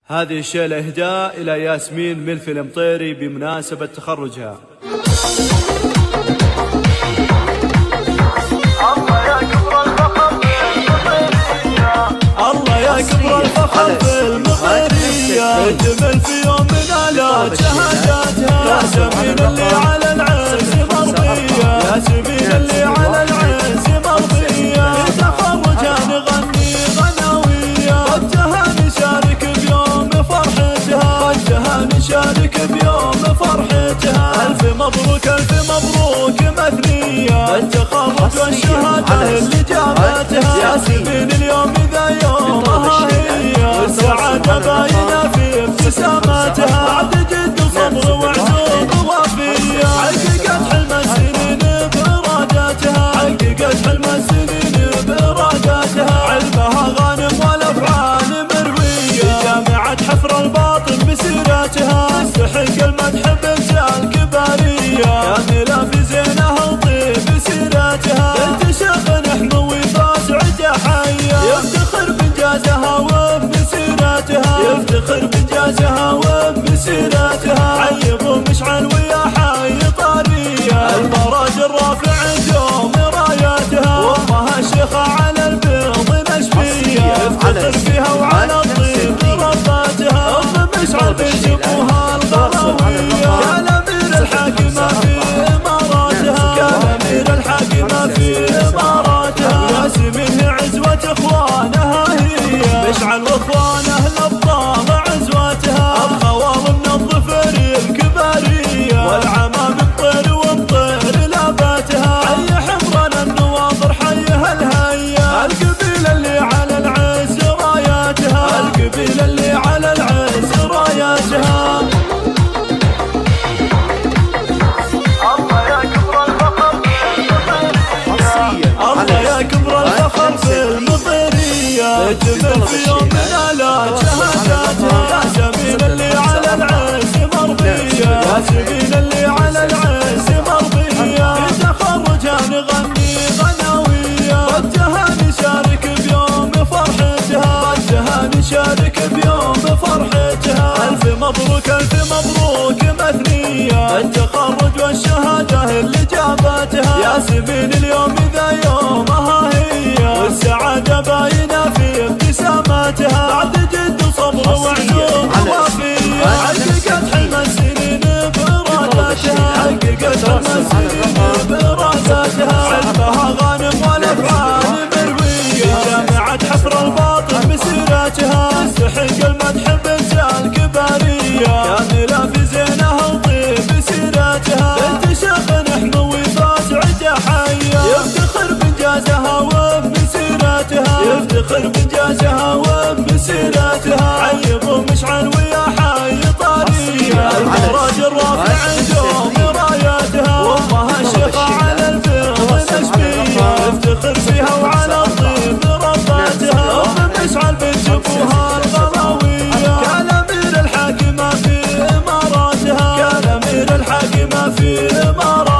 هذه الشيلة إهداء إلى ياسمين ملف المطيري بمناسبة تخرجها. الله يا كبر الفخر بالمطيرية، اجمل في يوم من آلات شهاداتها. ياسمين اللي على العز مرضية، ياسمين اللي على العز مرضية. تخرجها نغني غناوية، وجهها نشارك بيوم فرحتها، وجهها نشارك بيوم فرحتها. ألف مبروك ألف مبروك مثنية، التخرج والشهادة اللي جابتها. ياسمين اليوم ذا يومها هي، والسعادة باينة في ابتساماتها. بعد جد وصبر وعزوم ووفية، حققت حلم السنين بإراداتها، حققت حلم السنين بإراداتها. علمها غانم والأفعال مروية، جامعة حفر الباطن بسيراتها. تستحق المدح بنت الكبارية، كاملة في زينها وطيب سيراتها. بنت شيخ نحموي فاسعة حية، يفتخر بإنجازها وبسيراتها، يفتخر بإنجازها وبسيراتها. عيب ومشعل ويا حي طارية، المراج الرافع دوم راياتها. وامها الشيخة على البيض مشفية، يفتخر فيها وعلى الطيب رباتها. ام مشعل بنت ابوها الغراوية، كان امير الحاكمة في اماراتها، كان امير الحاكمة في اماراتها. ياسمين هي عزوة اخوانها هي، مشعل واخوانه الابطال عزواتها. الخوار من الظفر الكبارية، والعمام الطير والطير لاباتها. حي حمران النواظر حيها الهيا، القبيلة اللي على العز راياتها، القبيلة اللي على العز راياتها. الله يا كبر الفخر في المطيرية، اجمل في يوم من آلات شهاداتها. ياسمين اللي على العز مرضية، ياسمين اللي على العز مرضية. في تخرجها نغني غناوية، وجهها نشارك بيوم فرحتها، وجهها نشارك بيوم فرحتها. ألف مبروك ألف مبروك مثنية، التخرج والشهادة اللي جابتها. ياسمين اليوم ذا يومها هي، والسعادة باينة في ابتساماتها. بعد جد وصبر وعزوم ووفية، حققت حلم السنين بإراداتها، حققت حلم السنين بإراداتها. علمها غانم والأفعال مروية، جامعة حفر الباطن بسيراتها. تستحق المدح بنت الكبارية، كاملة في زينها وطيب سيراتها. بنت شيخ نحموي فاسعة حية، يفتخر بإنجازها وبسيراتها، يفتخر بإنجازها وبسيراتها. عيب ومشعل ويا حي طارية، المراج الرافع دوم راياتها. وامها الشيخة على البيض مشفية، يفتخر فيها وعلى الطيب رباتها. ام مشعل بنت ابوها الغراوية، كان امير الحاكمة في اماراتها، كان امير الحاكمة في اماراتها.